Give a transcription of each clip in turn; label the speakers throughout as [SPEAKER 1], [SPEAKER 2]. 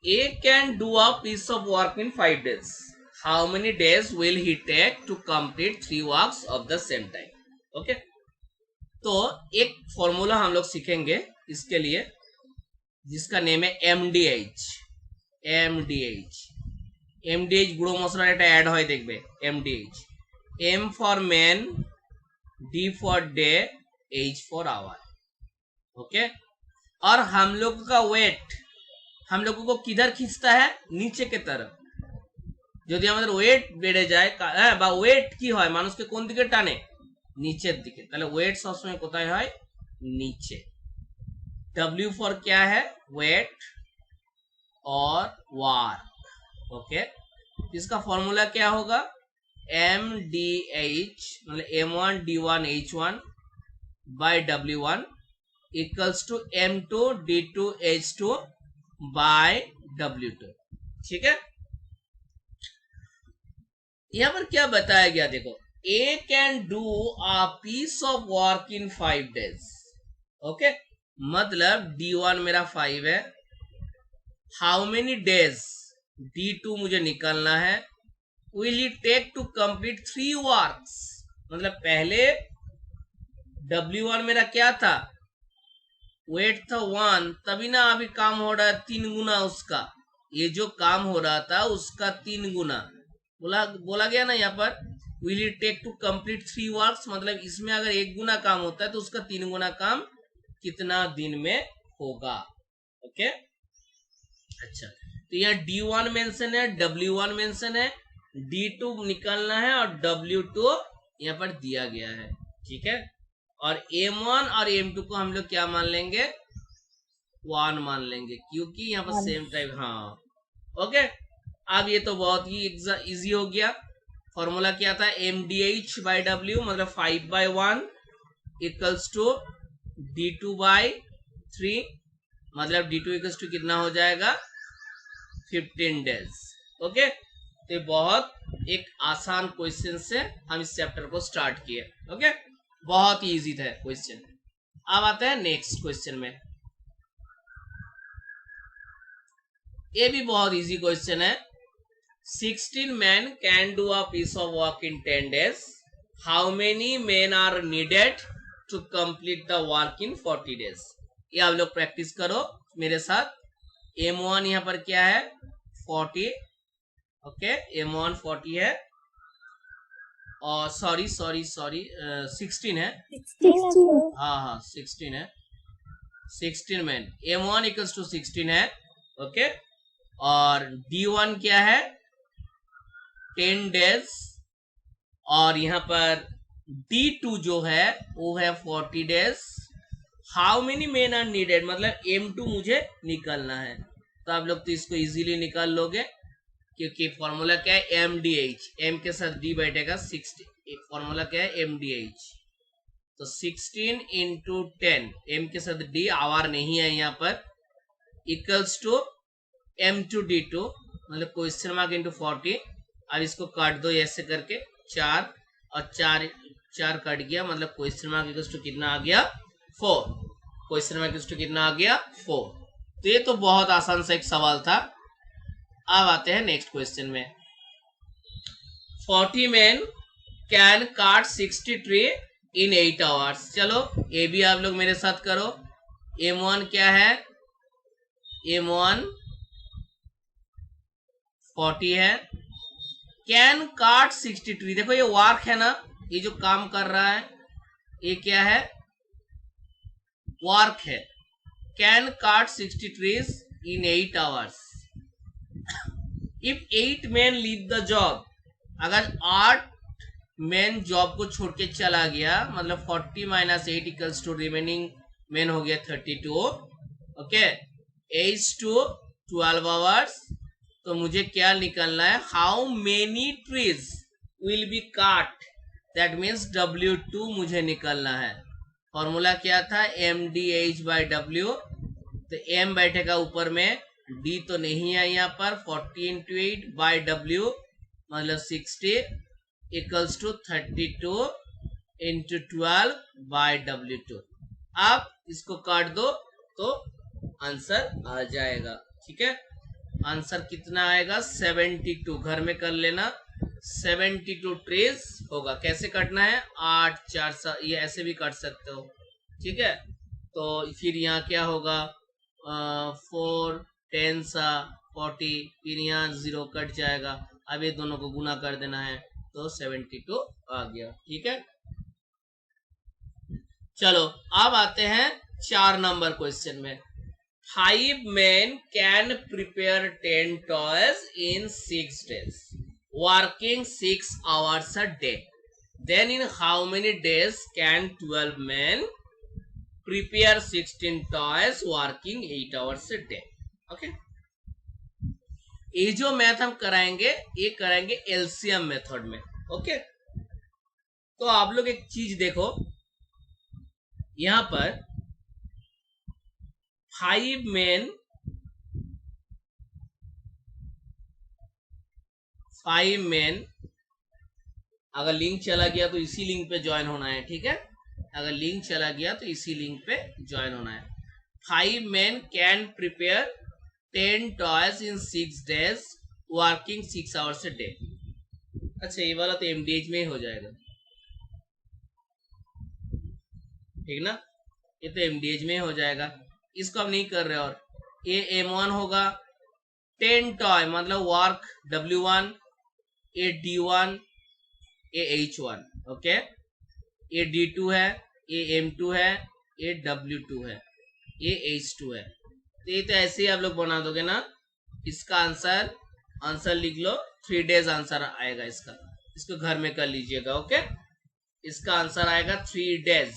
[SPEAKER 1] A can do a piece of work in 5 days. How many days will he take to complete 3 works of the same time? Okay, तो एक formula हम लोग सीखेंगे इसके लिए, जिसका नेम है MDH। MDH MDH গুঁড়ো মশলার একটা অ্যাড হয় দেখবে, MDH, M for man, D for day, H for hour। Okay, और हम लोग का वेट हम लोगों को किधर खींचता है, नीचे के तरफ। যদি আমাদের ওয়েট বেড়ে যায় বা ওয়েট কি হয় মানুষকে কোন দিকে টানে, নিচের দিকে, তাহলে ওয়েট সবসময় কোথায় হয়, नीचे। W फॉर क्या है, वेट और वार। ओके, इसका फॉर्मूला क्या होगा, MDH मतलब M1D1H1 bye W1 equals to M2D2H2 bye W2। ठीक है, यहां पर क्या बताया गया देखो, A can do a piece of work in 5 days। Okay, मतलब D1 मेरा 5 है, हाउ मेनी डेज, D2 मुझे निकालना है, will he take to complete 3 works, मतलब पहले W1 मेरा क्या था, वेट था 1, तभी ना अभी काम हो रहा है 3 गुना उसका, ये जो काम हो रहा था उसका 3 गुना बोला गया ना यहाँ पर, will it take to complete 3 works, मतलब इसमें अगर 1 गुना काम होता है तो उसका 3 गुना काम कितना दिन में होगा। ओके, अच्छा, तो यहाँ D1 मेंशन है, W1 मेंशन है, D2 निकालना है और W2 यहाँ पर दिया गया है। ठीक है, और M1 और M2 को हम लोग क्या मान लेंगे, 1 मान लेंगे, क्योंकि यहाँ पर सेम टाइप। हाँ, ओके, अब ये तो बहुत ही इजी हो गया। फॉर्मूला क्या था, MDH बाई W मतलब 5/1 इक्वल्स टू D2/3, मतलब D2 इक्वल्स टू कितना हो जाएगा, 15 डेज। ओके, तो बहुत एक आसान क्वेश्चन से हम इस चैप्टर को स्टार्ट किए। ओके, बहुत ही इजी था क्वेश्चन। अब आते हैं नेक्स्ट क्वेश्चन में, ये भी बहुत इजी क्वेश्चन है। 16 men can do a piece of work in 10 days. How many men are needed to complete the work in 40 days? ये आप लोग प्रैक्टिस करो मेरे साथ। M1 यहाँ पर क्या है, 40। ओके, M1 40 है, और सॉरी 16 है।
[SPEAKER 2] 16
[SPEAKER 1] हाँ 16 है, 16 मैन, M1 इक्वल्स टू 16 है। ओके, और D1 क्या है, 10 डेज, और यहाँ पर D2 जो है वो है 40 days. How many men are needed, मतलब M2 मुझे निकालना है, तो आप लोग तो इसको इजीली निकाल लोगे, क्योंकि फॉर्मूला क्या है, MDH, M के साथ D बैठेगा 60, फॉर्मूला क्या है MDH, तो 16 इंटू 10, M के साथ D, आवर नहीं है यहाँ पर, इक्वल्स टू M2D2 मतलब क्वेश्चन मार्क इंटू 40। अब इसको काट दो ऐसे करके, 4 और 4 कट गया, मतलब क्वेश्चन मार्क इक्वल्स टू कितना आ गया, 4। क्वेश्चन मार्क इक्वल्स टू कितना आ गया, 4। तो ये तो बहुत आसान सा एक सवाल था। अब आते हैं नेक्स्ट क्वेश्चन में। 40 men can cut 60 tree in 8 hours। चलो ये भी आप लोग मेरे साथ करो। M1 क्या है, M1 40 है, कैन काट 60 ट्री, देखो ये वर्क है ना, ये जो काम कर रहा है ये क्या है, वर्क है। कैन काट 60 trees in 8 hours। If 8 men leave the job, अगर 8 men जॉब को छोड़ के चला गया, मतलब 40 minus 8 equals to remaining men हो गया 32। ओके, 8 to 12 hours, तो मुझे क्या निकालना है, how many trees will be काट, दैट मीन्स W2 मुझे निकालना है। फॉर्मूला क्या था, MDH बाई W, तो M बैठेगा ऊपर में, D तो नहीं है यहाँ पर, 40 इंटू 8 बाई W मतलब 60 equals to 32 into 12 by W2। आप इसको काट दो तो आंसर आ जाएगा। ठीक है, आंसर कितना आएगा 72। घर में कर लेना, 72 ट्रीज होगा। कैसे कटना है, 8 4 ये ऐसे भी काट सकते हो, ठीक है। तो फिर यहाँ क्या होगा, 4 10 40, फिर यहाँ 0 कट जाएगा। अब ये दोनों को गुना कर देना है तो 72 आ गया, ठीक है। चलो अब आते हैं 4 नंबर क्वेश्चन में। 5 men can prepare 10 toys in 6 days, working 6 hours a day. Then in how many days can 12 men prepare 16 toys, working 8 hours a day? Okay. ये जो मैथ हम कराएंगे ये कराएंगे एलसीएम मेथड में। ओके, तो आप लोग एक चीज देखो, यहां पर 5 men अगर लिंक चला गया तो इसी लिंक पे ज्वाइन होना है, ठीक है। अगर लिंक चला गया तो इसी लिंक पे ज्वाइन होना है। 5 men can prepare 10 toys in 6 days, working 6 hours a day। अच्छा, ये वाला तो एमडीएच में ही हो जाएगा, ठीक ना, ये तो एमडीएच में ही हो जाएगा, इसको हम नहीं कर रहे। और ये M1 होगा, 10 टॉय मतलब वर्क W1, ये D1, ये H1, ओके। ये D2 है, ये M2 है, ये W2 है, ये H2 है। तो ये तो ऐसे ही आप लोग बना दोगे ना। इसका आंसर लिख लो, 3 days आंसर आएगा इसका, इसको घर में कर लीजिएगा, ओके। इसका आंसर आएगा 3 days।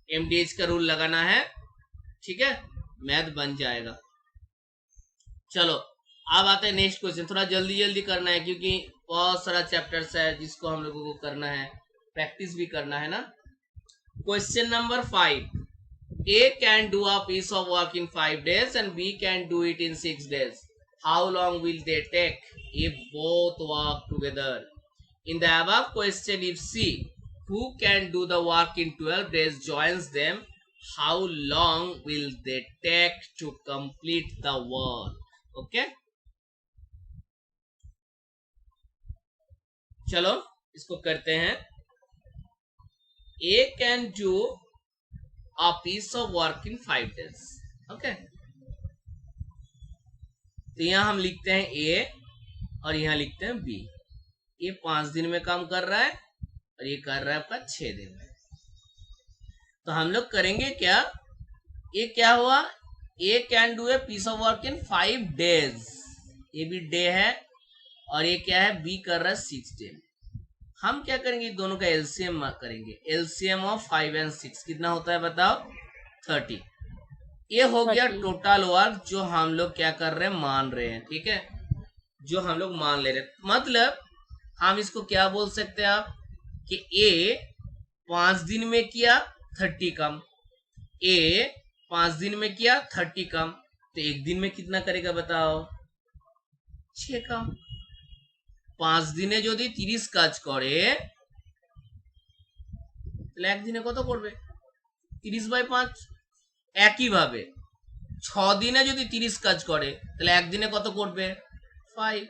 [SPEAKER 1] एमडीएच का रूल लगाना है, ठीक है, मैथ बन जाएगा। चलो अब आते हैं नेक्स्ट क्वेश्चन। थोड़ा जल्दी जल्दी करना है क्योंकि बहुत सारा चैप्टर्स है जिसको हम लोगों को करना है, प्रैक्टिस भी करना है ना। Question number 5, A can do a piece of work in 5 days and B can do it in 6 days. How long will they take if both work together? In the above question, if C, who can do the work in 12 days, joins them, how long will they take to complete the work? Okay? चलो इसको करते हैं। A can do a piece of work in 5 days. Okay? तो यहां हम लिखते हैं A और यहां लिखते हैं B। ये 5 दिन में काम कर रहा है और ये कर रहा है आपका 6 दिन में। तो हम लोग करेंगे क्या, ये क्या हुआ, A can do a piece of work in 5 days, ये भी डे है, और ये क्या है, B कर रहा है 6 डे। हम क्या करेंगे, दोनों का एलसीएम करेंगे। एलसीएम ऑफ 5 and 6 कितना होता है बताओ, 30। ये हो गया टोटल वर्क जो हम लोग क्या कर रहे हैं, मान रहे हैं, ठीक है, जो हम लोग मान ले रहे हैं। मतलब हम इसको क्या बोल सकते हैं आप कि ए 5 दिन में किया 30 काम, ए 5 दिन में किया 30 काम, तो एक दिन में कितना करेगा बताओ, 6 काम। 5 দিনে যদি 30 কাজ করে তাহলে একদিনে কত করবে, 30/5। একইভাবে 6 দিনে যদি 30 কাজ করে তাহলে একদিনে কত করবে, 5।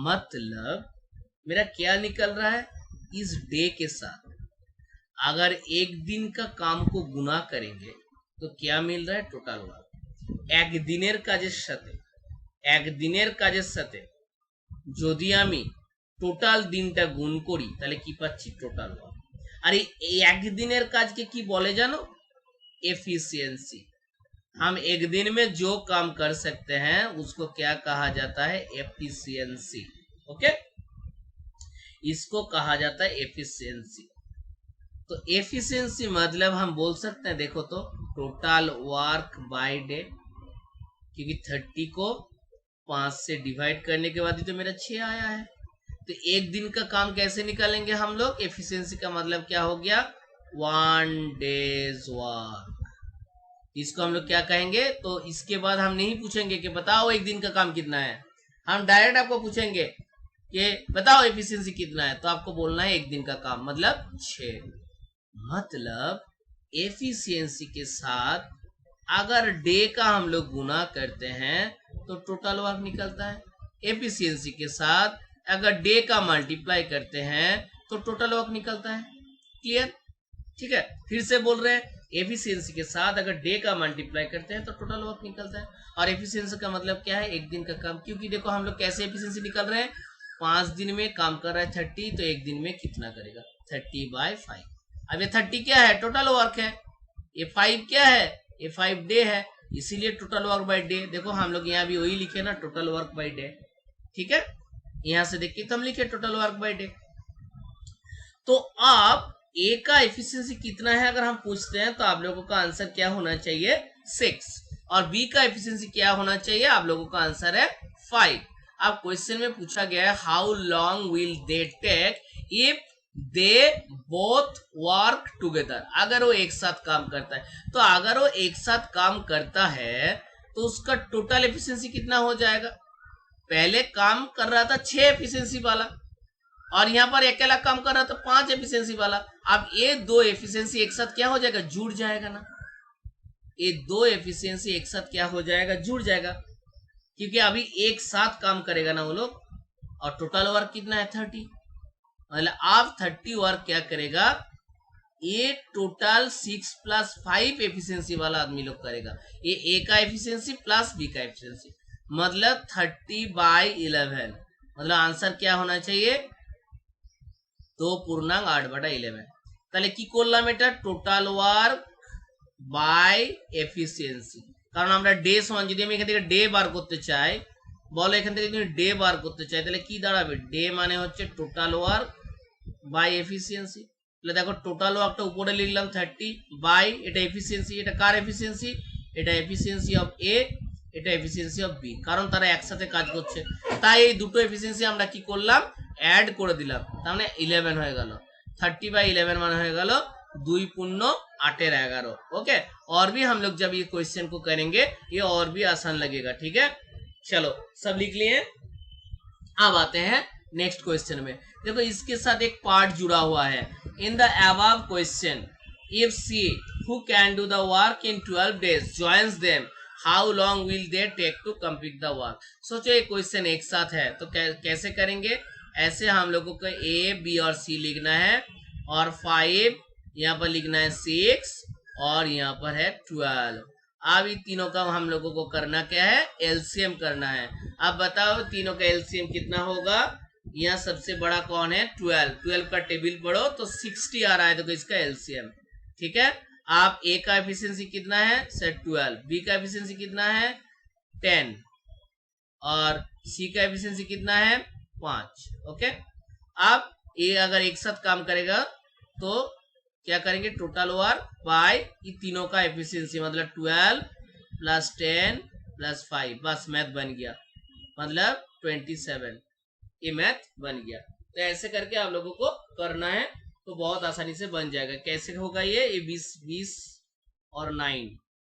[SPEAKER 1] मतलब मेरा क्या निकल रहा है, इस डे के साथ अगर एक दिन का काम को गुना करेंगे तो क्या मिल रहा है, টোটাল ওয়ার্ক। এক দিনের কাজের সাথে যদি আমি টোটাল দিনটা গুণ করি তাহলে কি পাচ্ছি, টোটাল ওয়ার্ক। আর এই একদিনের কাজকে কি বলে জানো, एफिशिएंसी। हम एक दिन में जो काम कर सकते हैं उसको क्या कहा जाता है, एफिशिएंसी। ओके, इसको कहा जाता है एफिशिएंसी। तो एफिशिएंसी मतलब हम बोल सकते हैं, देखो तो टोटल वर्क बाय डे, क्योंकि 30 को 5 से डिवाइड करने के बाद ही तो मेरा 6 आया है। तो एक दिन का काम कैसे निकालेंगे हम लोग, एफिशिएंसी का मतलब क्या हो गया, 1 डेज वर्क। इसको हम लोग क्या कहेंगे, तो इसके बाद हम नहीं पूछेंगे कि बताओ एक दिन का काम कितना है, हम डायरेक्ट आपको पूछेंगे कि बताओ एफिशिएंसी कितना है, तो आपको बोलना है एक दिन का काम मतलब 6। मतलब एफिशिएंसी के साथ अगर डे का हम लोग गुना करते हैं तो टोटल वर्क निकलता है। एफिशिएंसी के साथ अगर डे का मल्टीप्लाई करते हैं तो टोटल वर्क निकलता है। क्लियर? ठीक है, फिर से बोल रहे हैं, एफिशिएंसी के साथ अगर डे का मल्टीप्लाई करते हैं तो टोटल वर्क निकलता है। और एफिशिएंसी का मतलब क्या है? एक दिन का काम। क्योंकि देखो हम लोग कैसे एफिशिएंसी निकल रहे हैं, 5 दिन में काम कर रहा है 30, तो एक दिन में कितना करेगा? 30/5। अब ये 30 क्या है? टोटल वर्क है। ये 5 क्या है? ये 5 डे है, इसीलिए टोटल वर्क बाय डे। देखो हम लोग यहाँ भी वही लिखे ना, टोटल वर्क बाय डे। ठीक है, यहां से देखिए तो हम लिखे टोटल वर्क बाय डे। तो आप ए का एफिशिएंसी कितना है अगर हम पूछते हैं तो आप लोगों का आंसर क्या होना चाहिए? 6। और बी का एफिशिएंसी क्या होना चाहिए? आप लोगों का आंसर है 5। अब क्वेश्चन में पूछा गया है how long will they take if they both work together. अगर वो एक साथ काम करता है, तो अगर वो एक साथ काम करता है तो उसका टोटल एफिशिएंसी कितना हो जाएगा? पहले काम कर रहा था 6 एफिशिएंसी वाला, और यहां पर अकेला काम कर रहा था 5 एफिशिएंसी वाला। अब ये दो एफिशिएंसी एक साथ क्या हो जाएगा? जुड़ जाएगा ना। ये दो एफिशिएंसी एक साथ क्या हो जाएगा? जुड़ जाएगा, क्योंकि अभी एक साथ काम करेगा ना वो लोग। और टोटल वर्क कितना है? 30। मतलब आप 30 वर्क क्या करेगा? ये टोटल 6 + 5 एफिशिएंसी वाला आदमी लोग करेगा। ये ए का एफिशिएंसी प्लस बी का एफिशिएंसी, मतलब 30/11। मतलब आंसर क्या होना चाहिए? 2.8/11। তাহলে কি করলাম? এটা টোটাল ওয়ার্ক বাই এফিসিয়েন্সি। কারণ আমরা ডে সমান, যদি আমি এখান থেকে ডে বার করতে চাই, বলো এখান থেকে যদি ডে বার করতে চাই, তাহলে কি দাঁড়াবে? ডে মানে হচ্ছে টোটাল ওয়ার্ক বাই এফিসিয়েন্সি। তাহলে দেখো টোটাল ওয়ার্কটা উপরে লিখলাম 30 বাই, এটা এফিসিয়েন্সি। এটা কার এফিসিয়েন্সি? এটা এফিসিয়েন্সি অফ এ, এটা এফিসিয়েন্সি অফ বি, কারণ তারা একসাথে কাজ করছে। তাই এই দুটো এফিসিয়েন্সি আমরা কি করলাম? ऐड कर दिलाम, तार माने 11 हो गल। 30/11 मान हो गल 2.8/11। ओके, और भी हम लोग जब ये क्वेश्चन को करेंगे ये और भी आसान लगेगा। ठीक है, चलो सब लिख लिए। अब आते हैं नेक्स्ट क्वेश्चन में। देखो इसके साथ एक पार्ट जुड़ा हुआ है। In the above question if C who can do the work in 12 days joins them how long will they take to complete the work. सोचो ये क्वेश्चन एक साथ है तो कैसे करेंगे? ऐसे हम लोगों को ए बी और सी लिखना है, और 5 यहाँ पर लिखना है 6, और यहाँ पर है 12। अब ये तीनों का हम लोगों को करना क्या है? एलसीएम करना है। अब बताओ तीनों का एलसीएम कितना होगा? यहाँ सबसे बड़ा कौन है? 12 का टेबल पढ़ो तो 60 आ रहा है, तो इसका एलसीएम। ठीक है, आप ए का एफिशिएंसी कितना है? सर 12। बी का एफिशिएंसी कितना है? 10। और सी का एफिशिएंसी कितना है? 5। ओके, अब ये अगर एक साथ काम करेगा तो क्या करेंगे? टोटल वर्क बाय ये तीनों का एफिशिएंसी, मतलब 12 + 10 + 5। बस मैथ बन गया, मतलब 27। ये मैथ बन गया। तो ऐसे करके आप लोगों को करना है तो बहुत आसानी से बन जाएगा। कैसे होगा ये? 20 और 9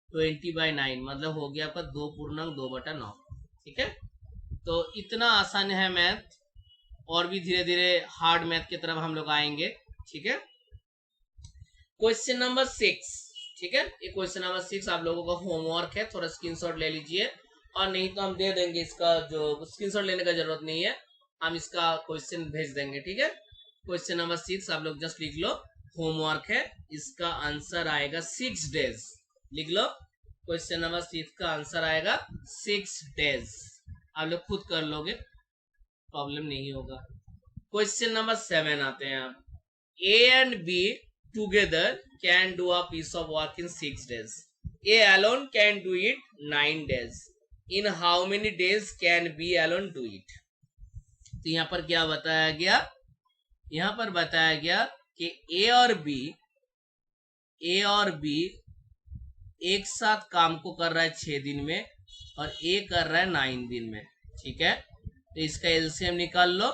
[SPEAKER 1] 20/9, मतलब हो गया आपका 2.2/9। ठीक है, तो इतना आसान है मैथ। और भी धीरे धीरे हार्ड मैथ की तरफ हम लोग आएंगे। ठीक है, क्वेश्चन नंबर 6। ठीक है, ये क्वेश्चन नंबर 6 आप लोगों का होमवर्क है, थोड़ा स्क्रीनशॉट ले लीजिए, और नहीं तो हम दे देंगे इसका, जो स्क्रीनशॉट लेने का जरूरत नहीं है, हम इसका क्वेश्चन भेज देंगे। ठीक है, क्वेश्चन नंबर 6 आप लोग जस्ट लिख लो, होमवर्क है, इसका आंसर आएगा 6 days। लिख लो, क्वेश्चन नंबर 6 का आंसर आएगा 6 days। आप लोग खुद कर लोगे, प्रॉब्लम नहीं होगा। क्वेश्चन नंबर 7 आते हैं। आप A and B together can do a piece of work in 6 days। A alone can do it 9 days। In how many days can B alone do it? तो यहाँ पर क्या बताया गया? यहाँ पर बताया गया कि ए और बी एक साथ काम को कर रहा है 6 दिन में, और ए कर रहा है 9 दिन में। ठीक है, तो इसका एलसीएम निकाल लो।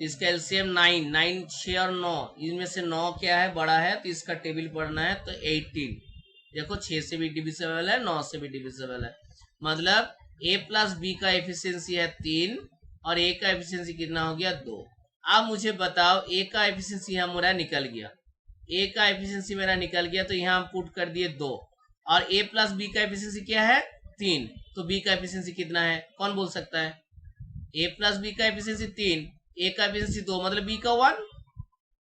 [SPEAKER 1] इसका एलसीएम 9 6 और 9, इनमें से 9 क्या है? बड़ा है, तो इसका टेबल पढ़ना है, तो 18। देखो 6 से भी डिविजिबल है, 9 से भी डिविजिबल है, मतलब ए + बी का एफिशिएंसी है 3, और ए का एफिशिएंसी कितना हो गया? 2। अब मुझे बताओ ए का एफिशिएंसी यहाँ मेरा निकल गया, ए का एफिशिएंसी मेरा निकल गया, तो यहाँ हम पुट कर दिए 2। और a प्लस बी का एफिशिएंसी क्या है 3, तो b का एफिशिएंसी कितना है, कौन बोल सकता है? a प्लस बी का एफिशिएंसी 3, a का एफिशिएंसी 2, मतलब b का 1।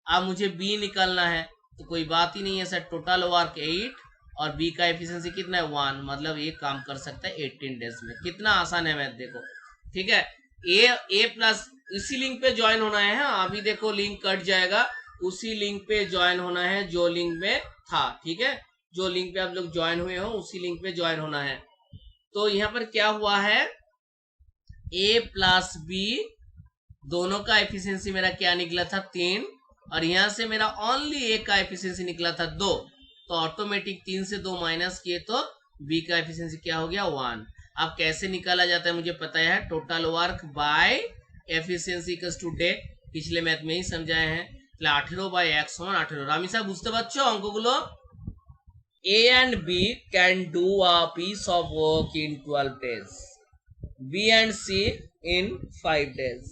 [SPEAKER 1] अब मुझे b निकालना है, तो कोई बात ही नहीं है सर, टोटल वर्क 8 और b का एफिशिएंसी कितना है 1, मतलब ये काम कर सकता है 18 डेज में। कितना आसान है मैथ देखो, ठीक है। ए प्लस इसी लिंक पे ज्वाइन होना है। हाँ, अभी देखो लिंक कट जाएगा, उसी लिंक पे ज्वाइन होना है जो लिंक में था, ठीक है। जो लिंक पे आप लोग ज्वाइन हुए हो उसी लिंक पे ज्वाइन होना है। तो यहाँ पर क्या हुआ है, ए प्लस बी दोनों का एफिशिएंसी मेरा क्या निकला था 3, और यहां से मेरा ओनली ए का एफिशिएंसी निकला था 2, तो ऑटोमेटिक 3 से 2 माइनस किए तो बी का एफिशिएंसी क्या हो गया 1। अब कैसे निकाला जाता है मुझे पता है, total work by efficiency equals to day, पिछले मैथ में ही समझाए हैं। 18 बाय 1 সমান 18। রামি স্যার বুঝতে পারছো অঙ্কগুলো? A and B can do a piece of work in 12 days, B and C in 5 days,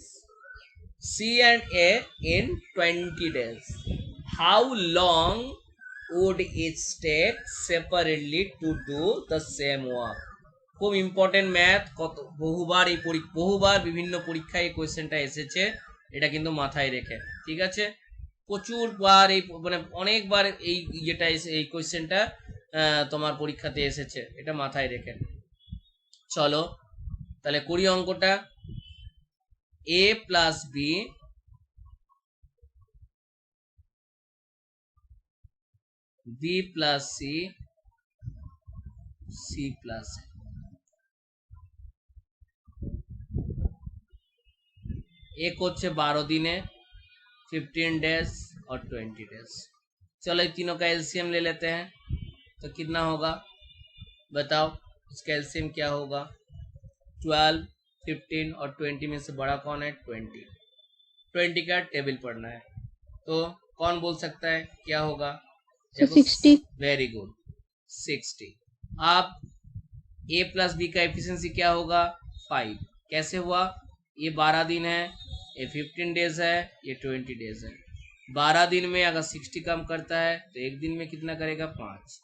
[SPEAKER 1] C and A in 20 days. How long would each take separately to do the same work? খুব important math, কত বহুবার বিভিন্ন পরীক্ষায় এই কোয়েশ্চেনটা এসেছে, এটা কিন্তু মাথায় রেখে, ঠিক আছে। প্রচুর বার এই মানে অনেকবার এই এই কোয়েশ্চেনটা তোমার পরীক্ষাতে এসেছে, এটা মাথায় রেখে। চলো তাহলে করি অঙ্কটা। a plus B B plus C C plus एक होच्छे 12 दिने, 15 डेज और 20 डेज। चलो इन तीनों का एलसीएम ले लेते हैं, तो कितना होगा बताओ, इसका एलसीएम क्या होगा? 12, 15 और 20 में से बड़ा कौन है? 20 का टेबल पढ़ना है, तो कौन बोल सकता है क्या होगा?
[SPEAKER 2] 60।
[SPEAKER 1] Very good, 60। अब a प्लस बी का एफिशिएंसी क्या होगा 5। कैसे हुआ? ये 12 दिन है, ये 15 डेज है, ये 20 डेज है। 12 दिन में अगर 60 कम करता है तो एक दिन में कितना करेगा 5।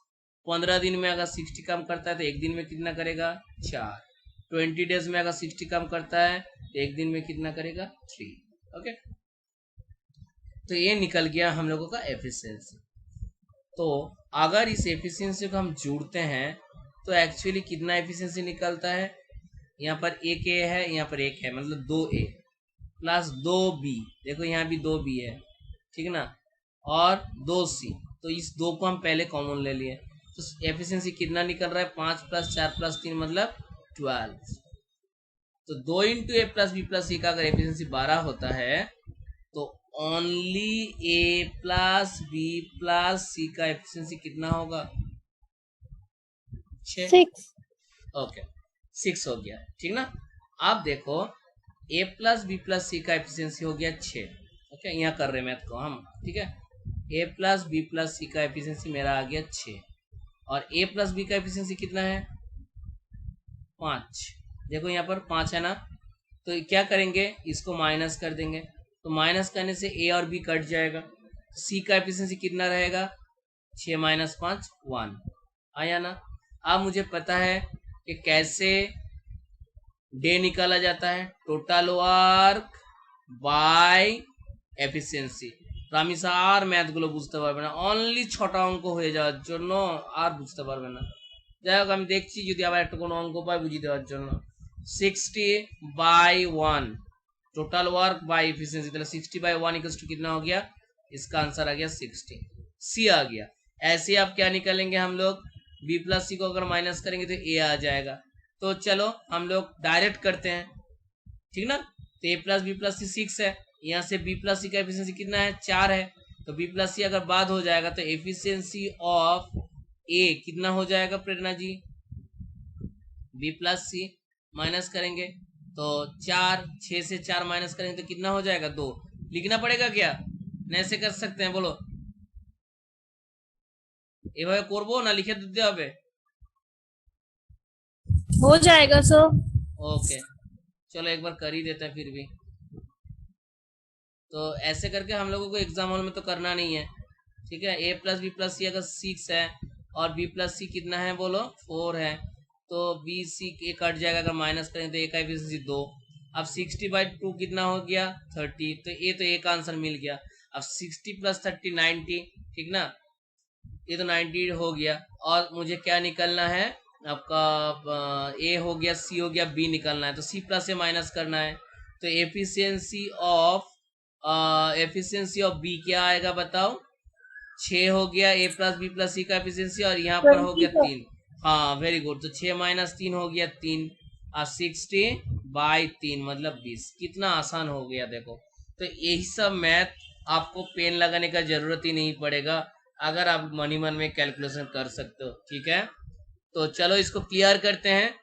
[SPEAKER 1] 15 दिन में अगर 60 कम करता है तो एक दिन में कितना करेगा 4। 20 डेज में अगर 60 कम करता है तो एक दिन में कितना करेगा 3। ओके, तो ये निकल गया हम लोगों का एफिशिएंसी। तो अगर इस एफिशिएंसी को हम जोड़ते हैं तो एक्चुअली कितना एफिशिएंसी निकलता है? यहाँ पर एक ए है, यहाँ पर एक है, मतलब 2A प्लस 2B, देखो यहाँ भी 2B है, ठीक ना, और 2C, तो इस 2 को हम पहले कॉमन ले लिए, तो एफिशिएंसी कितना निकल रहा है 5 प्लस 4 प्लस 3 मतलब 12। तो 2 इंटू ए प्लस बी प्लस सी का अगर एफिशिएंसी 12 होता है तो only a plus b plus c का एफिशिएंसी कितना होगा? 6। ओके, 6 हो गया, ठीक ना। अब देखो a plus b plus c का एफिशिएंसी हो गया 6। ओके, यहाँ कर रहे मैथ को हम, ठीक है। a plus b plus c का एफिशिएंसी मेरा आ गया 6, और a प्लस बी का एफिशिएंसी कितना है 5। देखो यहाँ पर 5 है ना, तो क्या करेंगे, इसको माइनस कर देंगे, तो माइनस करने से a और b कट जाएगा, c का एफिशिएंसी कितना रहेगा 6 माइनस 5 1। आया ना। अब मुझे पता है कि कैसे डे निकाला जाता है, टोटल वर्क बाय এফিসিয়েন্সি। তো আমি স্যার ম্যাথগুলো বুঝতে পারবে না, অনলি 6টা অঙ্ক হয়ে যাওয়ার জন্য আর বুঝতে পারবে না। যাই হোক আমি দেখছি যদি আবার একটা কোনো অঙ্ক পাই বুঝিয়ে দেওয়ার জন্য। 60 by 1 total work by efficiency, तो 60 बाय 1 इक्वल्स टू कितना हो गया? इसका आंसर आ गया 60। सी आ गया। ऐसे आप क्या निकालेंगे हम लोग, बी प्लस सी को अगर माइनस करेंगे तो ए आ जाएगा। तो चलो हम लोग डायरेक्ट करते हैं, ठीक ना। तो ए प्लस बी प्लस सी 6 है, यहाँ से बी प्लस सी का एफिशिएंसी कितना है 4 है, तो बी प्लस सी अगर बाद हो जाएगा तो एफिशिएंसी ऑफ ए कितना हो जाएगा प्रेरणा जी? बी प्लस सी माइनस करेंगे तो 4, 6 से 4 माइनस करेंगे तो कितना हो जाएगा 2। लिखना पड़ेगा क्या, ऐसे कर सकते हैं बोलो? এভাবে করবো না লিখে দিতে হবে?
[SPEAKER 2] हो जाएगा सर।
[SPEAKER 1] ओके, चलो एक बार कर ही देते हैं फिर भी। तो ऐसे करके हम लोगों को एग्जाम हॉल में तो करना नहीं है, ठीक है। ए प्लस बी प्लस सी अगर 6 है और बी प्लस सी कितना है बोलो 4 है, तो बी सी के कट जाएगा, अगर माइनस करें तो ए का एफिशिएंसी 2। अब 60/2 कितना हो गया 30, तो ये तो एक आंसर मिल गया। अब 60 + 30 90, ठीक ना, ये तो 90 हो गया। और मुझे क्या निकलना है आपका, ए हो गया, सी हो गया, बी निकलना है, तो सी प्लस से माइनस करना है। तो एफिशिएंसी ऑफ बी क्या आएगा बताओ, 6 हो गया, ए प्लस बी प्लस सी का एफिशिएंसी, और यहाँ पर हो गया 3। हाँ वेरी गुड, तो 6 - 3 हो गया 3, और 60/3 मतलब 20। कितना आसान हो गया देखो। तो यही सब मैथ आपको पेन लगाने का जरूरत ही नहीं पड़ेगा, अगर आप मनी मन में कैलकुलेशन कर सकते हो, ठीक है। तो चलो इसको क्लियर करते हैं,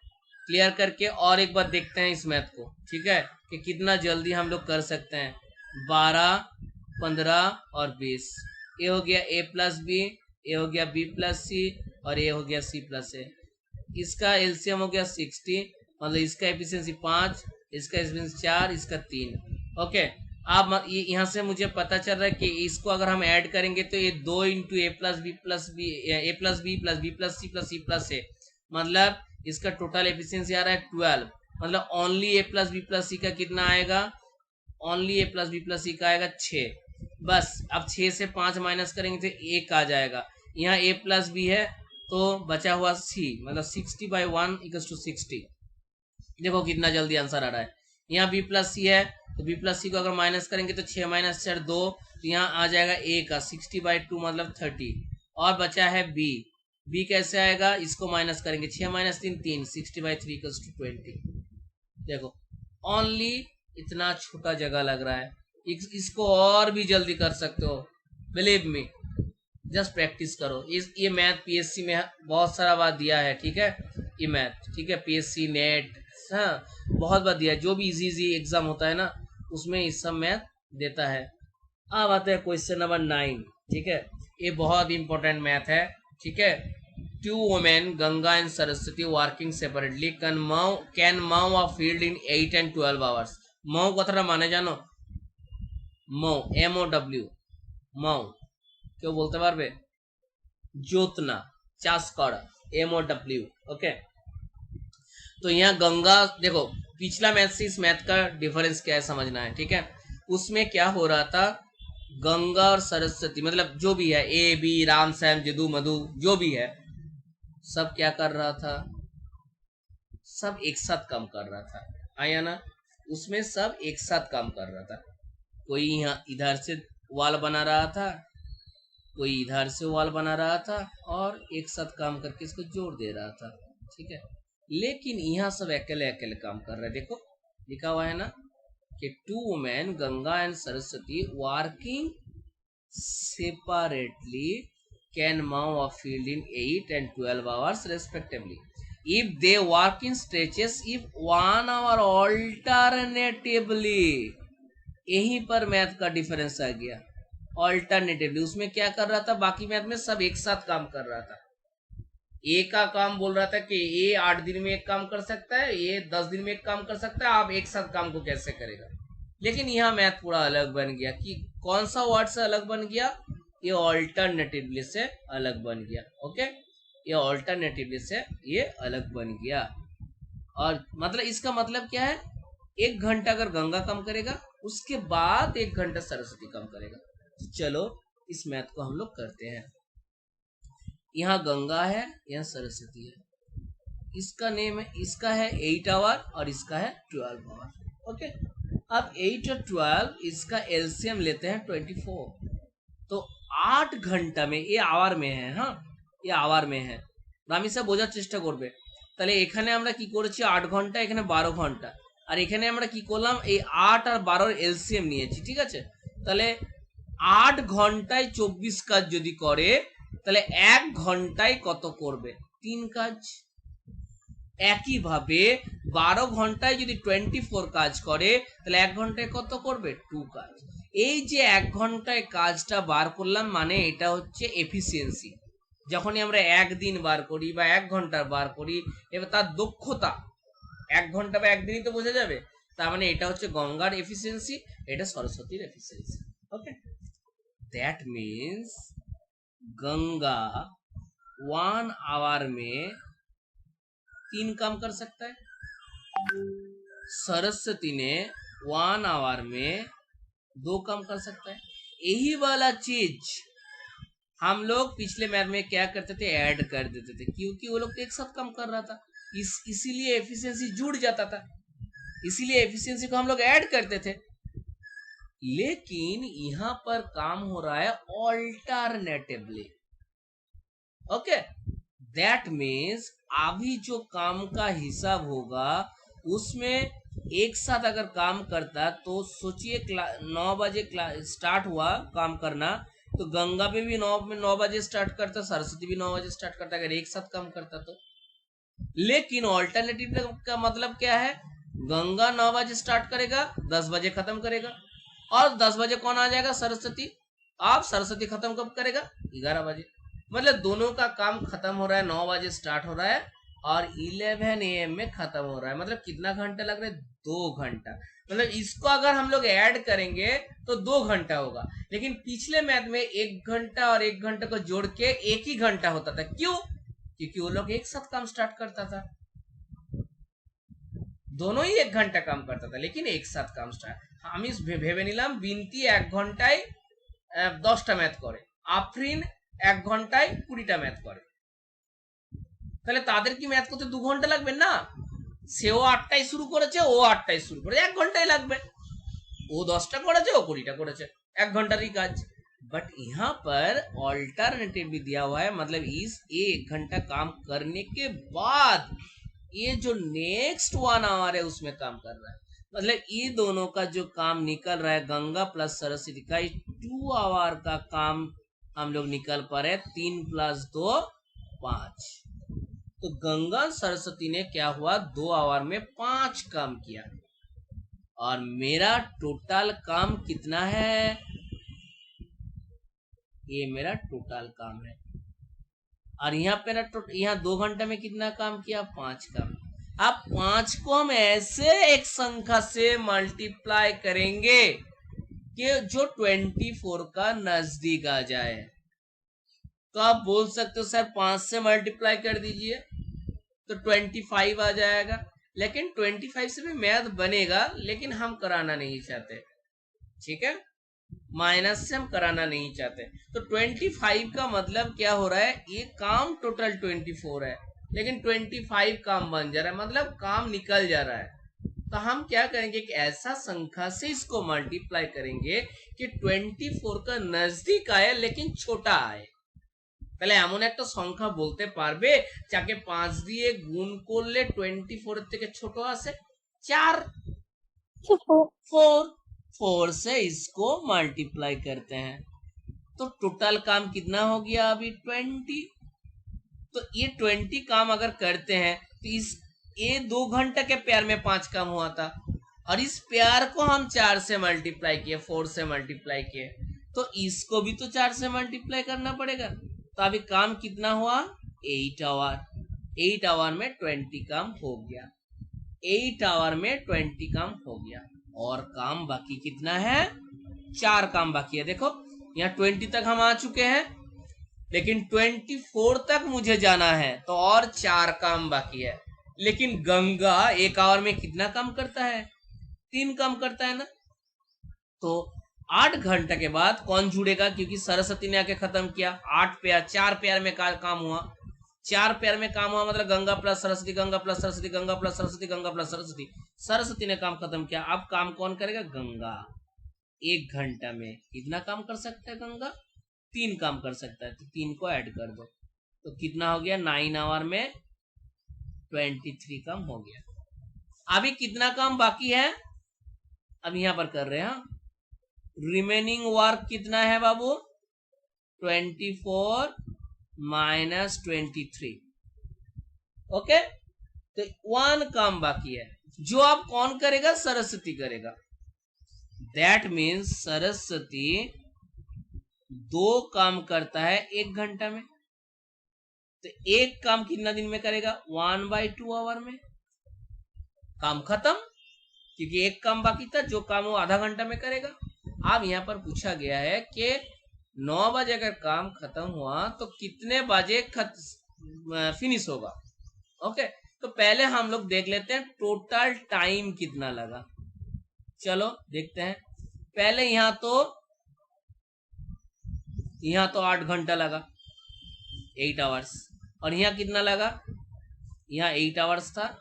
[SPEAKER 1] क्लियर करके और एक बार देखते हैं इस मैथ को, ठीक है, कि कितना जल्दी हम लोग कर सकते हैं। 12, 15 और 20, ये हो गया ए प्लस बी, ये हो गया बी प्लस सी, और ये हो गया सी प्लस ए। इसका एलसीएम हो गया 60, मतलब इसका एफिशिएंसी 5, इसका एफिशिएंसी 4, इसका 3। ओके, आप यहाँ से मुझे पता चल रहा है कि इसको अगर हम ऐड करेंगे तो ये 2 × a plus b plus b, a plus b plus b plus c plus a, मतलब इसका टोटल एफिशिएंसी आ रहा है 12। मतलब only a plus b plus c का कितना आएगा, only a plus b plus c का आएगा 6। बस अब 6 से 5 माइनस करेंगे तो 1 आ जाएगा। यहाँ ए प्लस बी है तो बचा हुआ सी, मतलब 60/1 = 60। देखो कितना जल्दी आंसर आ रहा है। यहाँ बी प्लस सी है, तो बी प्लस सी को अगर माइनस करेंगे तो 6 - 4 2, तो यहाँ आ जाएगा ए का 60/2 मतलब 30। और बचा है बी, बी कैसे आएगा, इसको माइनस करेंगे, 6 - 3 3, 60/3 = 20। देखो ओनली इतना छोटा जगह लग रहा है, इसको और भी जल्दी कर सकते हो, बिलीव मी, जस्ट प्रैक्टिस करो। ये मैथ पीएससी में बहुत सारा बार दिया है, ठीक है, ये मैथ, ठीक है, पीएससी नेट, हाँ बहुत बार दिया है, जो भी इजी एग्जाम होता है ना उसमें ये सब मैथ देता है। अब आते हैं क्वेश्चन नंबर 9, ठीक है, ये बहुत इंपॉर्टेंट मैथ है, ठीक है। 2 women, Ganga and Saraswati, working separately can mow a field in 8 and 12 hours. mow কথাটা মানে জানো, mow, MOW, mow কেউ বলতে পারবে, जोतना, চাষ করা, MOW, ओके। तो यहाँ गंगा, देखो पिछला मैथ से इस मैथ का डिफरेंस क्या है समझना है, ठीक है। उसमें क्या हो रहा था, गंगा और सरस्वती, मतलब जो भी है, ए बी राम सैम जदू मधु जो भी है, सब क्या कर रहा था, सब एक साथ काम कर रहा था, आया ना, उसमें सब एक साथ काम कर रहा था। कोई यहाँ इधर से वाल बना रहा था, कोई इधर से वाल बना रहा था, और एक साथ काम करके इसको जोड़ दे रहा था, ठीक है। लेकिन यहाँ सब अकेले अकेले काम कर रहे हैं। देखो लिखा हुआ है ना कि 2 women, Ganga and Saraswati, working separately can mow a field in 8 and 12 hours respectively if they work in stretches if 1 hour alternatively। यहीं पर मैथ का डिफरेंस आ गया, ऑल्टरनेटिवली। उसमें क्या कर रहा था, बाकी मैथ में सब एक साथ काम कर रहा था। ए का काम बोल रहा था कि ये 8 दिन में एक काम कर सकता है, ये 10 दिन में एक काम कर सकता है, आप एक साथ काम को कैसे करेगा। लेकिन यहाँ मैथ पूरा अलग बन गया, कि कौन सा वर्ड से अलग बन गया, ये ऑल्टरनेटिवली से अलग बन गया, ओके, ये ऑल्टरनेटिवली से ये अलग बन गया। और मतलब इसका मतलब क्या है, 1 घंटा अगर गंगा काम करेगा, उसके बाद 1 घंटा सरस्वती काम करेगा। तो चलो इस मैथ को हम लोग करते हैं। यहाँ गंगा है, यहाँ सरस्वती है, इसका नेम है, इसका है 8 आवर और इसका है 12 आवर, ओके। अब 8 और 12 इसका एलसीएम लेते हैं 24, तो 8 घंटा में, ये आवर में है, हाँ ये आवर में है, রামিসা বোঝার চেষ্টা করবে। তাহলে এখানে আমরা কি করেছি 8 ঘন্টা, এখানে 12 ঘন্টা, আর এখানে আমরা কি করলাম, এই 8 আর 12 এলসিএম নিয়েছি, ঠিক আছে। তাহলে 8 ঘন্টায় 24 কাজ যদি করে, তাহলে 1 ঘন্টায় কত করবে, 3 কাজ। একইভাবে 12 ঘন্টায় যদি 24 কাজ করে, তাহলে 1 ঘন্টায় কত করবে, 2 কাজ। এই যে 1 ঘন্টায় কাজটা বার করলাম, মানে এটা হচ্ছে এফিসিয়েন্সি। যখনই আমরা 1 দিন বার করি বা 1 ঘন্টা বার করি, এবার তার দক্ষতা 1 ঘন্টা বা 1 দিনই তো বোঝা যাবে। তার মানে এটা হচ্ছে গঙ্গার এফিসিয়েন্সি, এটা সরস্বতীর efficiency, okay. That means Ganga 1 hour में 3 काम कर सकता है, सरस्वती ने 1 आवर में 2 काम कर सकता है। यही वाला चीज हम लोग पिछले मैथ में क्या करते थे, ऐड कर देते थे, क्योंकि वो लोग तो एक साथ काम कर रहा था, इसीलिए एफिशिएंसी जुड़ जाता था, इसीलिए एफिशिएंसी को हम लोग ऐड करते थे। लेकिन यहां पर काम हो रहा है ऑल्टरनेटिवली। ओके, दैट मीन्स अभी जो काम का हिसाब होगा उसमें एक साथ अगर काम करता, तो सोचिए 9 बजे स्टार्ट हुआ काम करना, तो गंगा भी 9 बजे स्टार्ट करता, सरस्वती भी 9 बजे स्टार्ट करता, अगर एक साथ काम करता तो। लेकिन ऑल्टरनेटिव का मतलब क्या है, गंगा 9 बजे स्टार्ट करेगा, 10 बजे खत्म करेगा, और 10 बजे कौन आ जाएगा, सरस्वती। आप सरस्वती खत्म कब करेगा, 11 बजे। मतलब दोनों का काम खत्म हो रहा है, 9 बजे स्टार्ट हो रहा है और 11 AM में खत्म हो रहा है। मतलब कितना घंटा लग रहा है, 2 घंटा। मतलब इसको अगर हम लोग ऐड करेंगे तो 2 घंटा होगा, लेकिन पिछले मैथ में 1 घंटा और 1 घंटा को जोड़ के 1 ही घंटा होता था। क्यों, क्योंकि वो लोग एक साथ काम स्टार्ट करता था, दोनों ही 1 घंटा काम करता था, लेकिन एक साथ काम स्टार्ट। আমি ভেবে নিলাম বিনতি 1 ঘন্টায় 10টা ম্যাথ করে, আফরিন 1 ঘন্টায় 20টা ম্যাথ করে, তাহলে তাদের কি ম্যাথ করতে 2 ঘন্টা লাগবে না? সেও 8টায় শুরু করেছে, ও 8টায় শুরু করেছে, 1 ঘন্টায় লাগবে। ও 10টা করেছে, ও 20টা করেছে, 1 घंटाরই काज। बट यहाँ पर ऑल्टरनेटिव भी दिया हुआ है, मतलब इस 1 घंटा काम करने के बाद ये जो नेक्स्ट 1 आवर है उसमें काम कर रहा है। मतलब ये दोनों का जो काम निकल रहा है, गंगा प्लस सरस्वती का 2 आवर का काम हम लोग निकल पा रहे, 3 + 2 5। तो गंगा सरस्वती ने क्या हुआ, 2 आवर में 5 काम किया, और मेरा टोटल काम कितना है, ये मेरा टोटल काम है। और यहाँ पे ना यहाँ 2 घंटे में कितना काम किया, 5 काम। अब 5 को हम ऐसे एक संख्या से मल्टीप्लाई करेंगे कि जो 24 का नजदीक आ जाए। तो आप बोल सकते हो सर 5 से मल्टीप्लाई कर दीजिए तो 25 आ जाएगा, लेकिन 25 से भी मैथ बनेगा, लेकिन हम कराना नहीं चाहते, ठीक है, माइनस से हम कराना नहीं चाहते। तो 25 का मतलब क्या हो रहा है, ये काम टोटल 24 है, लेकिन 25 काम बन जा रहा है, मतलब काम निकल जा रहा है। तो हम क्या करेंगे कि ऐसा संख्या से इसको मल्टीप्लाई करेंगे कि 24 का नजदीक आए लेकिन छोटा आए। তাহলে এমন একটা সংখ্যা বলতে পারবে যাকে 5 দিয়ে গুণ করলে 24 থেকে ছোট আসে, 4 4 से इसको मल्टीप्लाई करते हैं, तो टोटल काम कितना हो गया अभी 20। तो ये 20 काम अगर करते हैं तो इस ये 2 घंटे के प्यार में 5 काम हुआ था, और इस प्यार को हम 4 से मल्टीप्लाई किए, 4 से मल्टीप्लाई किए, तो इसको भी तो 4 से मल्टीप्लाई करना पड़ेगा। तो अभी काम कितना हुआ, 8 आवर। 8 आवर में 20 काम हो गया, 8 आवर में 20 काम हो गया, और काम बाकी कितना है, 4 काम बाकी है। देखो यहाँ 20 तक हम आ चुके हैं, लेकिन 24 तक मुझे जाना है, तो और 4 काम बाकी है। लेकिन गंगा 1 आवर में कितना काम करता है, 3 काम करता है ना। तो 8 घंटे के बाद कौन जुड़ेगा, क्योंकि सरस्वती ने आके खत्म किया, 8 पेयर 4 पेयर में काम हुआ, 4 पेयर में काम हुआ, मतलब Ganga plus Saraswati, Ganga plus Saraswati, Ganga plus Saraswati, Ganga plus Saraswati, Saraswati ने काम खत्म किया। अब काम कौन करेगा, गंगा। 1 घंटा में कितना काम कर सकता है गंगा, 3 काम कर सकता है, तो 3 को ऐड कर दो, तो कितना हो गया, 9 आवर में 23 काम हो गया। अभी कितना काम बाकी है, अब यहां पर कर रहे हैं, रिमेनिंग वर्क कितना है बाबू, 24 माइनस 23। ओके, तो 1 काम बाकी है, जो आप कौन करेगा, सरस्वती करेगा। दैट मीन्स सरस्वती 2 काम करता है 1 घंटा में, तो 1 काम कितना दिन में करेगा, 1/2 आवर में काम खत्म, क्योंकि 1 काम बाकी था, जो काम वो आधा घंटा में करेगा। अब यहाँ पर पूछा गया है कि 9 बजे अगर काम खत्म हुआ तो कितने बजे फिनिश होगा। ओके, तो पहले हम लोग देख लेते हैं टोटल टाइम कितना लगा। चलो देखते हैं। पहले यहाँ तो 8 घंटा लगा, 8 आवर्स। और यहाँ कितना लगा, यहाँ 8 आवर्स था।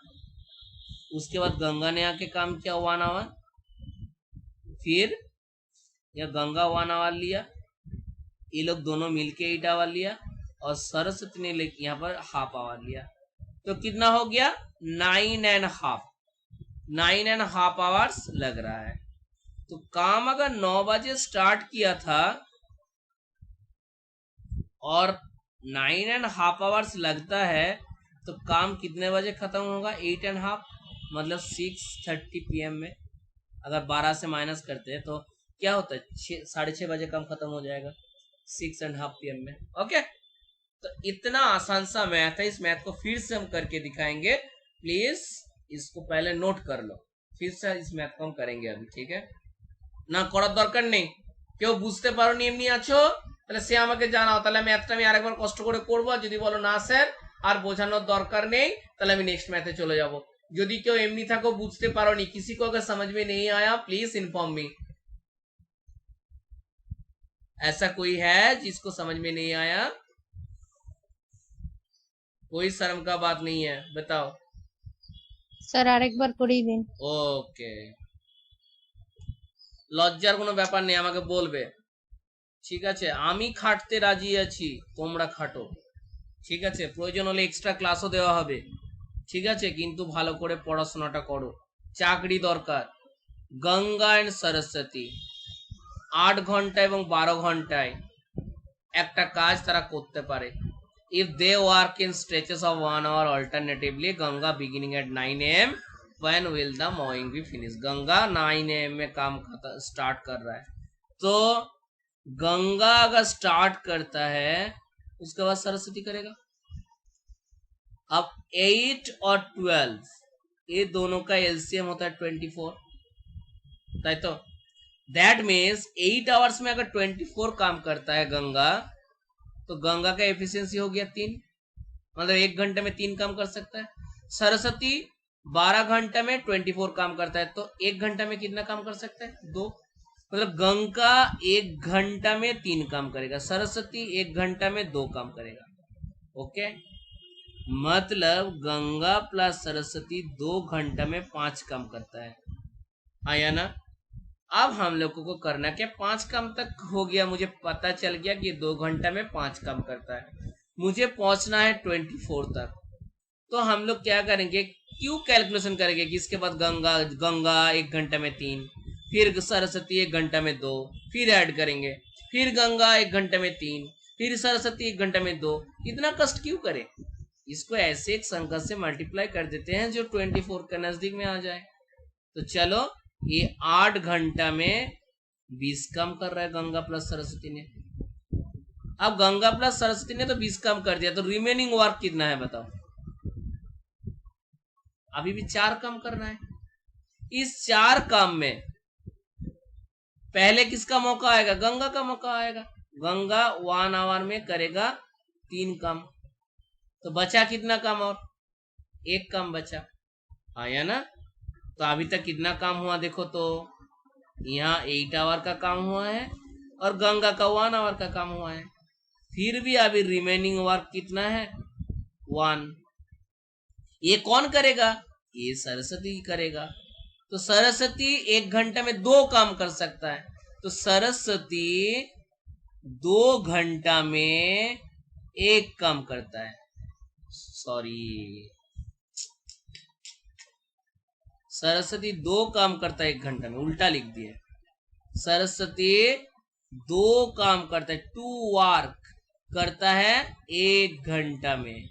[SPEAKER 1] उसके बाद गंगा ने आके काम किया 1 आवर, फिर यह गंगा 1 आवर लिया, ये लोग दोनों मिलके 8 आवर लिया, और सरस्वती ने यहाँ पर हाफ आवर लिया। तो कितना हो गया, 9.5 आवर्स लग रहा है। तो काम अगर 9 बजे स्टार्ट किया था और 9.5 आवर्स लगता है, तो काम कितने बजे खत्म होगा, 8.5, मतलब 6:30 PM में। अगर 12 से माइनस करते हैं तो क्या होता है, 6:30 बजे काम खत्म हो जाएगा, 6.5 PM में। ओके, तो इतना आसान सा मैथ है। इस मैथ को फिर से हम करके दिखाएंगे, प्लीज इसको पहले नोट कर लो। फिर से इस मैथ को हम करेंगे अभी, ठीक है ना, করার দরকার নেই। কেউ বুঝতে পারোনি এমনি আছো, তাহলে সে আমাকে জানাও, তাহলে ম্যাথটা আমি আরেকবার কষ্ট করে করব। আর যদি বলো না স্যার আর বোঝানোর দরকার নেই, তাহলে আমি नेक्स्ट मैथे चले যাব। যদি কেউ এমনি থাকো বুঝতে পারোনি, किसी को अगर समझ में नहीं आया प्लीज इन्फॉर्म मी। ऐसा कोई है जिसको समझ में नहीं आया? कोई शर्म का बात नहीं है, बताओ।
[SPEAKER 2] স্যার আরেকবার করেই দিন।
[SPEAKER 1] ওকে, লজ্জার কোনো ব্যাপার নেই, আমাকে বলবে, ঠিক আছে। আমি খাটতে রাজি আছি, তোমরা খাটো, ঠিক আছে। প্রয়োজন হলে এক্সট্রা ক্লাসও দেওয়া হবে, ঠিক আছে, কিন্তু ভালো করে পড়াশোনাটা করো, চাকরি দরকার। গঙ্গা এন্ড সরস্বতী 8 ঘন্টা এবং 12 ঘন্টায় একটা কাজ তারা করতে পারে। If they work in stretches of 1 hour alternatively, Ganga beginning at 9 AM, when will the mowing be finished? Ganga 9 AM में काम स्टार्ट कर रहा है, तो गंगा अगर स्टार्ट करता है उसके बाद सरस्वती करेगा। अब 8 और 12 ये दोनों का एलसीएम होता है 24, ताई तो दैट मीन्स 8 आवर्स में अगर 24 काम करता है गंगा, तो गंगा का एफिशिएंसी हो गया 3, मतलब 1 घंटे में 3 काम कर सकता है। सरस्वती 12 घंटे में 24 काम करता है, तो 1 घंटा में कितना काम कर सकता है, 2। मतलब गंगा 1 घंटा में 3 काम करेगा, सरस्वती 1 घंटा में 2 काम करेगा। ओके, मतलब गंगा प्लस सरस्वती 2 घंटा में 5 काम करता है, आया ना। अब हम लोगों को करना क्या, 5 काम तक हो गया, मुझे पता चल गया कि 2 घंटा में 5 काम करता है, मुझे पहुंचना है 24 तक। तो हम लोग क्या करेंगे, क्यों कैलकुलेशन करेंगे कि इसके बाद गंगा 1 घंटा में 3, फिर सरस्वती 1 घंटा में 2, फिर ऐड करेंगे, फिर गंगा 1 घंटे में 3, फिर सरस्वती 1 घंटे में 2। इतना कष्ट क्यों करें, इसको ऐसे एक संख्या से मल्टीप्लाई कर देते हैं जो 24 के नजदीक में आ जाए। तो चलो, ये 8 घंटा में 20 काम कर रहा है गंगा प्लस सरस्वती ने। अब गंगा प्लस सरस्वती ने तो 20 काम कर दिया, तो रिमेनिंग वर्क कितना है बताओ। अभी भी 4 काम करना है। इस 4 काम में पहले किसका मौका आएगा, गंगा का मौका आएगा। गंगा 1 आवर में करेगा 3 काम, तो बचा कितना काम, और 1 काम बचा, आया ना। तो अभी तक कितना काम हुआ देखो, तो यहाँ 8 आवर का काम हुआ है और गंगा का 1 आवर का काम हुआ है। फिर भी अभी रिमेनिंग वर्क कितना है, 1। ये कौन करेगा, ये सरस्वती करेगा। तो सरस्वती 1 घंटे में 2 काम कर सकता है, तो सरस्वती 2 घंटा में 1 काम करता है। सॉरी, सरस्वती 2 काम करता है 1 घंटा में, उल्टा लिख दिया। सरस्वती 2 काम करता है, 2 वर्क करता है 1 घंटा में।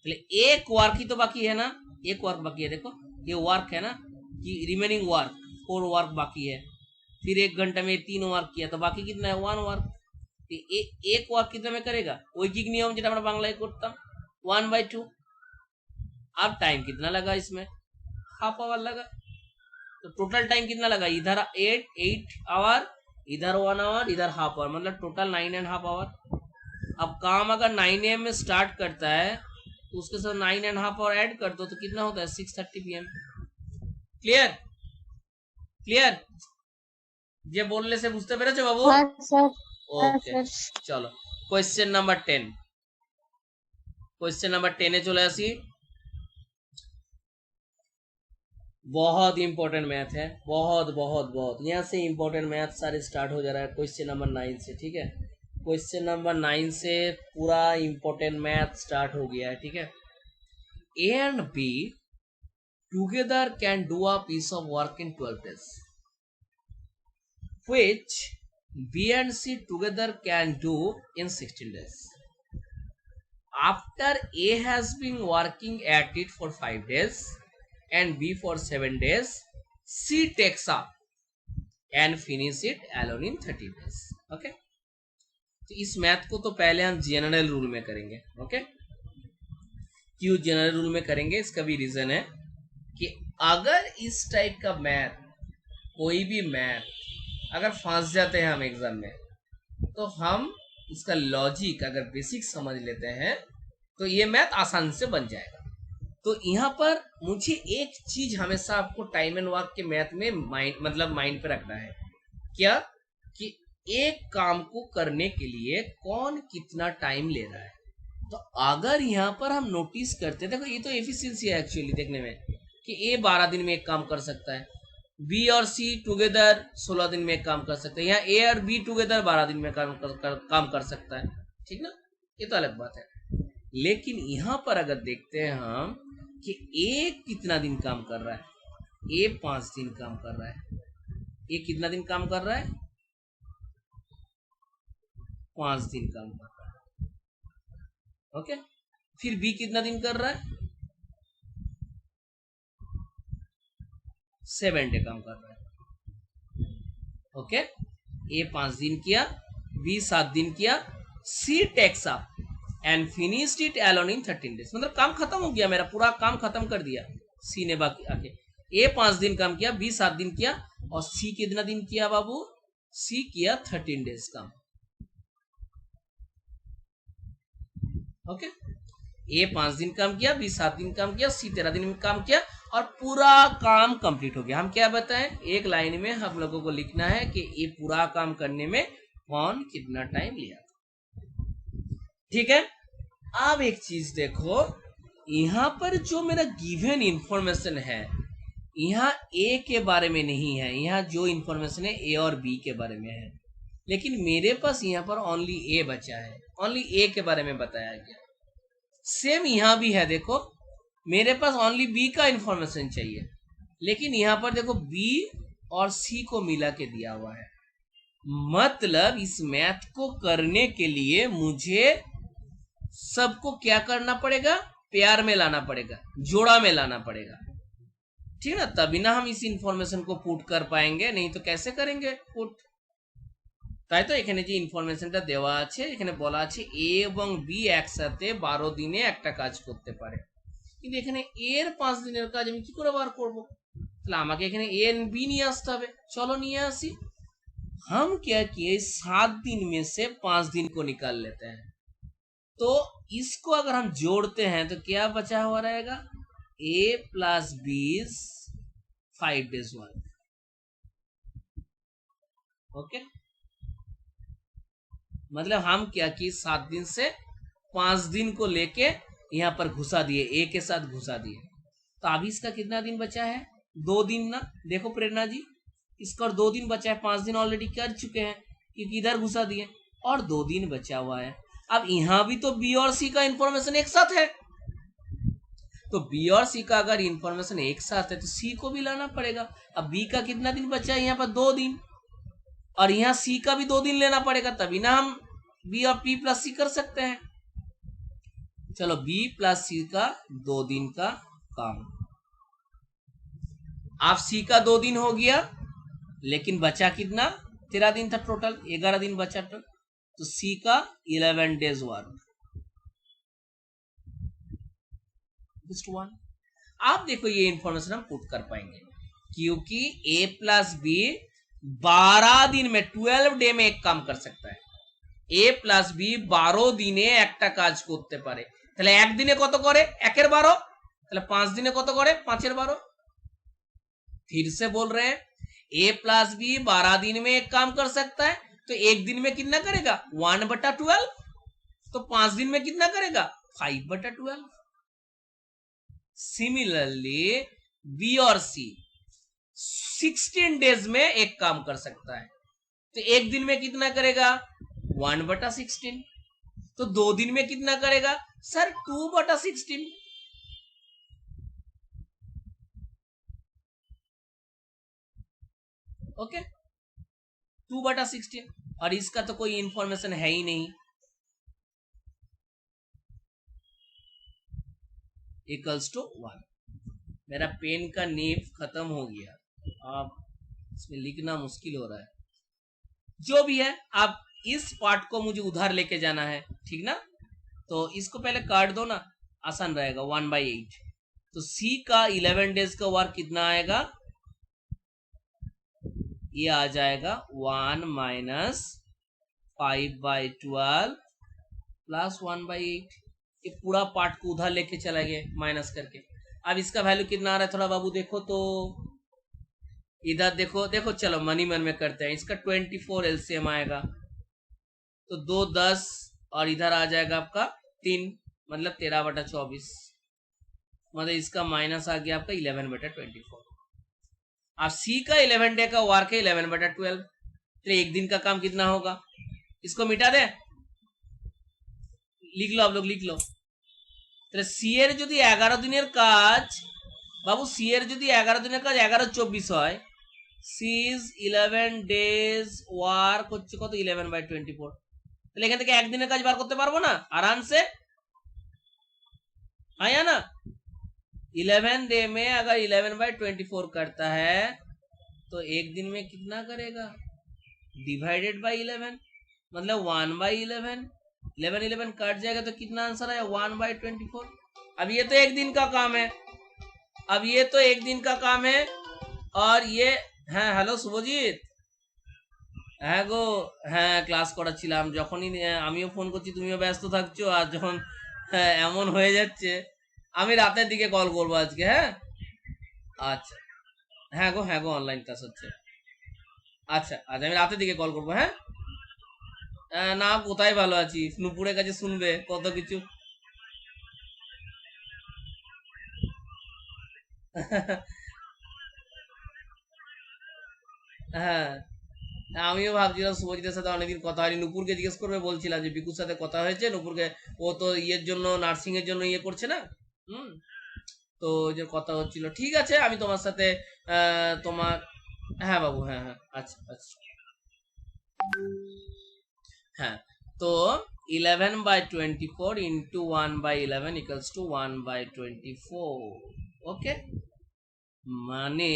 [SPEAKER 1] एक वर्क ही तो बाकी है ना, एक वर्क बाकी है, देखो ये वर्क है ना, कि रिमेनिंग वर्क 4 वर्क बाकी है। फिर 1 घंटा में 3 वर्क किया, तो बाकी कितना है, 1 वर्क। एक वर्क कितना में करेगा, ঐকিক নিয়ম যেটা আমরা বাংলায় করতাম, 1/2। अब टाइम कितना लगा इसमें, हाफ आवर लगा। तो टोटल टाइम कितना लगा, इधर 8 आवर, इधर 1 आवर, इधर हाफ आवर, मतलब टोटल 9.5 आवर। अब काम अगर 9 AM में स्टार्ट करता है तो उसके साथ 9.5 आवर ऐड कर दो तो कितना होता है 6:30 PM। क्लियर क्लियर, ये बोलने से बुझते पेरेছো बाबू?
[SPEAKER 2] हाँ सर। हाँ
[SPEAKER 1] ओके
[SPEAKER 2] सर।
[SPEAKER 1] चलो क्वेश्चन नंबर 10, क्वेश्चन नंबर 10 चले आसी। बहुत इंपॉर्टेंट मैथ है, बहुत बहुत बहुत, यहाँ से इंपॉर्टेंट मैथ सारे स्टार्ट हो जा रहा है क्वेश्चन नंबर 9 से। ठीक है, क्वेश्चन नंबर 9 से पूरा इंपॉर्टेंट मैथ स्टार्ट हो गया है। ठीक है, A and B together can do a piece of work in 12 days which B and C together can do in 16 days. After A has been working at it for 5 days and B for 7 days, C takes up and finish it alone in 30 days. Okay? तो इस math को तो पहले हम general rule में करेंगे। Okay, क्यों general rule में करेंगे, इसका भी रीजन है कि अगर इस टाइप का मैथ, कोई भी मैथ अगर फंस जाते हैं हम एग्जाम में, तो हम इसका लॉजिक अगर बेसिक समझ लेते हैं तो ये मैथ आसानी से बन जाएगा। तो यहाँ पर मुझे एक चीज हमेशा आपको टाइम एंड वर्क के मैथ में माइंड पे रखना है, क्या कि एक काम को करने के लिए कौन कितना टाइम ले रहा है। तो अगर यहाँ पर हम नोटिस करते, देखो ये तो एफिशिएंसी है एक्चुअली देखने में, कि ए 12 दिन में एक काम कर सकता है, बी और सी टुगेदर 16 दिन में एक काम कर सकते हैं, यहाँ ए और बी टुगेदर 12 दिन में काम कर सकता है। ठीक ना, ये तो अलग बात है। लेकिन यहाँ पर अगर देखते हैं हम कि ए कितना दिन काम कर रहा है, ए 5 दिन काम कर रहा है, ए कितना दिन काम कर रहा है, 5 दिन काम कर रहा है। ओके, फिर बी कितना दिन कर रहा है, 7 डे काम कर रहा है। ओके, ए 5 दिन किया, बी 7 दिन किया, c takes up and finished it alone in 13 days, मतलब काम खत्म हो गया, मेरा पूरा काम खत्म कर दिया सी ने। बाकी आके ए 5 दिन काम किया, बी 7 दिन किया, और सी कितना दिन किया बाबू, सी किया 13 days काम। ओके, ए 5 दिन काम किया, बी 7 दिन काम किया, सी 13 दिन में काम किया, और पूरा काम कंप्लीट हो गया। हम क्या बताएं, एक लाइन में हम लोगों को लिखना है कि ये पूरा काम करने में कौन कितना टाइम लिया। ठीक है, अब एक चीज देखो, यहाँ पर जो मेरा गिवन इंफॉर्मेशन है, यहाँ ए के बारे में नहीं है, यहाँ जो इंफॉर्मेशन है ए और बी के बारे में है, लेकिन मेरे पास यहाँ पर ओनली ए बचा है, ओनली ए के बारे में बताया गया। सेम यहाँ भी है, देखो मेरे पास ओनली बी का इंफॉर्मेशन चाहिए, लेकिन यहाँ पर देखो बी और सी को मिला के दिया हुआ है। मतलब इस मैथ को करने के लिए मुझे सबको क्या करना पड़ेगा, प्यार में लाना पड़ेगा, जोड़ा में लाना पड़ेगा। ठीक है ना, तभी ना हम इस इंफॉर्मेशन को पुट कर पाएंगे, नहीं तो कैसे करेंगे पुट। তাই তো এখানে যে ইনফরমেশনটা দেওয়া আছে, এখানে বলা আছে এ এবং বি একসাথে 12 দিনে একটা কাজ করতে পারে, কিন্তু এখানে এ এর 5 দিনের কাজ আমি কি করে বার করব, তাহলে আমাকে এখানে এ এন্ড বি নিয়ে আসতে হবে। চলো নিয়ে আসি। हम क्या किए, 7 दिन में से 5 दिन को निकाल लेते हैं, तो इसको अगर हम जोड़ते हैं तो क्या बचा हुआ रहेगा, a plus B 5 days work. Okay, मतलब हम क्या किए, 7 दिन से 5 दिन को लेके यहाँ पर घुसा दिए, ए के साथ घुसा दिए, तो अभी इसका कितना दिन बचा है, 2 दिन ना। देखो प्रेरणा जी, इसका और 2 दिन बचा है, 5 दिन ऑलरेडी कर चुके हैं क्योंकि इधर घुसा दिए, और 2 दिन बचा हुआ है। अब यहाँ भी तो बी और सी का इंफॉर्मेशन एक साथ है, तो बी और सी का अगर इंफॉर्मेशन एक साथ है तो सी को भी लाना पड़ेगा। अब बी का कितना दिन बचा है, यहाँ पर 2 दिन, और यहाँ सी का भी 2 दिन लेना पड़ेगा, तभी ना हम बी और पी प्लस सी कर सकते हैं। चलो बी प्लस सी का 2 दिन का काम, आप सी का 2 दिन हो गया, लेकिन बचा कितना, 13 दिन था टोटल, 11 दिन बचा तो सी का 11 days वर्क। Just one. आप देखो ये इंफॉर्मेशन हम पुट कर पाएंगे, क्योंकि ए प्लस बी 12 दिन में 12 डे में एक काम कर सकता है। ए प्लस बी 12 দিনে একটা কাজ করতে পারে। তাহলে একদিনে কত করে? 1 12। তাহলে 5 দিনে কত করে? 5 12। फिर से बोल रहे हैं, ए प्लस बी 12 दिन में एक काम कर सकता है, तो एक दिन में कितना करेगा? 1/12। तो 5 दिन में कितना करेगा? 5/12। सिमिलरली बी और सी 16 डेज में एक काम कर सकता है, तो एक दिन में कितना करेगा? 1/16। तो 2 दिन में कितना करेगा? सर 2/16। ओके, 2/16। और इसका तो कोई इंफॉर्मेशन है ही नहीं। Equals to 1। मेरा पेन का नीब खत्म हो गया, अब इसमें लिखना मुश्किल हो रहा है। जो भी है, आप इस पार्ट को मुझे उधार लेके जाना है, ठीक ना? तो इसको पहले काट दो ना, आसान रहेगा। 1/8। तो सी का 11 डेज का वर्क कितना आएगा? ये आ जाएगा 1 माइनस 5/12 प्लस 1/8। ये पूरा पार्ट को उधर लेके चला गया माइनस करके। अब इसका वैल्यू कितना आ रहा है थोड़ा बाबू देखो तो, इधर देखो देखो, चलो मनी मन में करते हैं। इसका 24 एलसीएम आएगा, तो 2 10 और इधर आ जाएगा आपका 3, मतलब 13/24। मतलब इसका माइनस आ गया आपका 11/24। अब सी का 11 डे का वर्क है 11/12। तो एक दिन का काम कितना होगा? इसको मिटा दे, लिख लो आप लोग, लिख लो। तो सी এর যদি 11 দিনের কাজ বাবু, সি এর যদি 11 দিনের কাজ 11/24 হয়, সি ইজ 11 ডেজ ওয়ার্ক হচ্ছে কত? 11/24। তাহলে এখান থেকে একদিনের কাজ বার করতে পারবো না आराम से? हाँ या ना? 11 डे में अगर 11/24 करता है तो एक दिन में कितना करेगा? डिवाइडेड बाई 11, मतलब 1/11। 11 कट जाएगा तो कितना आंसर आया? 1/24। अब ये तो एक दिन का काम है, अब ये तो एक दिन का काम है। और ये হ্যাঁ, হ্যালো শুভজিৎ, হ্যাঁ গো, হ্যাঁ ক্লাস করাচ্ছিলাম। যখনই আমিও ফোন করছি তুমিও ব্যস্ত থাকছো, আর যখন এমন হয়ে যাচ্ছে আমি রাতের দিকে কল করবো আজকে। হ্যাঁ আচ্ছা, হ্যাঁ গো, হ্যাঁ গো, অনলাইন ক্লাস হচ্ছে। আচ্ছা আচ্ছা, আমি রাতের দিকে কল করবো। হ্যাঁ না, কোথায় ভালো আছি, নুপুরের কাছে শুনবে কত কিছু। হ্যাঁ, আমিও ভাবছিলাম শুভজিতের সাথে অনেকদিন কথা হয়নি, নুপুরকে জিজ্ঞেস করবে বলছিলাম যে বিকুর সাথে কথা হয়েছে। নুপুরকে, ও তো ইয়ের জন্য, নার্সিং এর জন্য ইয়ে করছে না। হুম, তো যে কথা হচ্ছিল। ঠিক আছে, আমি তোমার সাথে তোমার, হ্যাঁ বাবু, হ্যাঁ হ্যাঁ, আচ্ছা আচ্ছা, হ্যাঁ। তো 11/24 ইন্টু 1/11 ইকুয়ালস টু 1/24। ওকে, মানে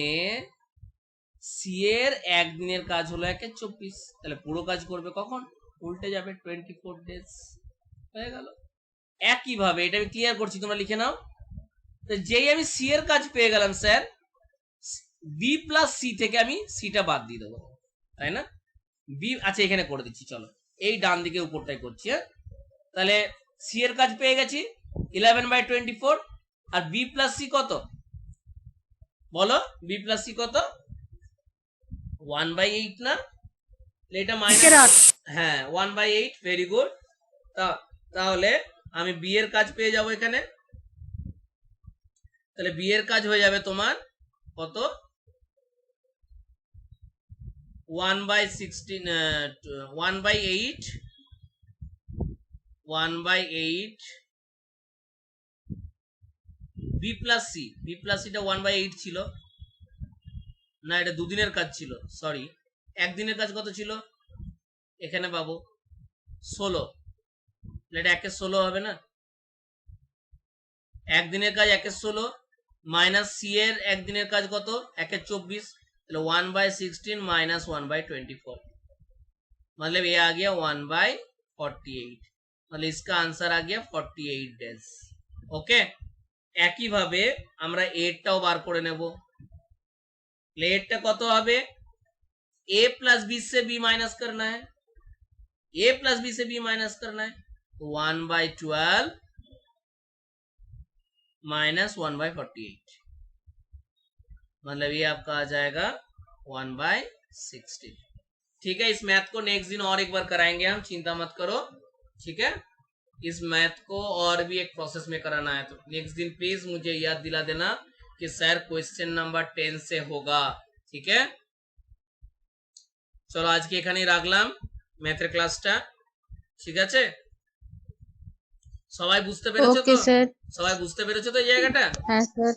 [SPEAKER 1] সি এর একদিনের কাজ হলো 1/24। তাহলে পুরো কাজ করবে কখন? উল্টে যাবে, 24 ডেজ হয়ে গেল। একইভাবে এটা আমি ক্লিয়ার করছি, তোমরা লিখে নাও। তো যেই আমি সি এর কাজ পেয়ে গেলাম স্যার, বি প্লাস সি থেকে আমি সিটা বাদ দিয়ে দেবো, তাই না? বি, আচ্ছা এখানে করে দিচ্ছি, চলো এই ডান দিকে উপরটাই করছি। হ্যাঁ, তাহলে সি এর কাজ পেয়ে গেছি 11/24। আর বি প্লাস সি কত বলো? বি প্লাস সি কত? 1/8 না? এটা মাইনাস, হ্যাঁ 1/8। Very good. তাহলে আমি বি এর কাজ পেয়ে যাব এখানে। তাহলে বি এর কাজ হয়ে যাবে তোমার কত? 1/16, 1/8, 1/8 B plus C. B plus সিটা 1/8 ছিল না, এটা দুদিনের কাজ ছিল, সরি। একদিনের কাজ কত ছিল এখানে পাবো? 16। এটা 1/16 হবে না? একদিনের কাজ 1/16 মাইনাস সি এর একদিনের কাজ কত? 1/24। তাহলে 1/16 माइनस 1/24, मतलब ये आ गया 1/48। मतलब इसका आंसर आ गया 48 डेज। ओके, একই ভাবে আমরা 8টাও বার করে নেব। 8টা কত হবে? ए प्लस बी से बी माइनस करना है, ए प्लस बी से बी माइनस करना है, 1/12 माइनस 1/48, मतलब ये आपका आ जाएगा 1/16। ठीक है, इस मैथ को नेक्स्ट दिन और एक बार कराएंगे हम, चिंता मत करो। ठीक है, इस मैथ को और भी एक प्रोसेस में कराना है, तो नेक्स्ट दिन प्लीज मुझे याद दिला देना कि सर क्वेश्चन नंबर 10 से होगा। ठीक है, চলো আজকে এখানেই রাখলাম ম্যাথের ক্লাসটা। ঠিক আছে, সবাই বুঝতে পেরেছো
[SPEAKER 2] ओके
[SPEAKER 1] তো?
[SPEAKER 2] सर।
[SPEAKER 1] সবাই বুঝতে পেরেছো তো এই জায়গাটা?
[SPEAKER 2] हाँ सर।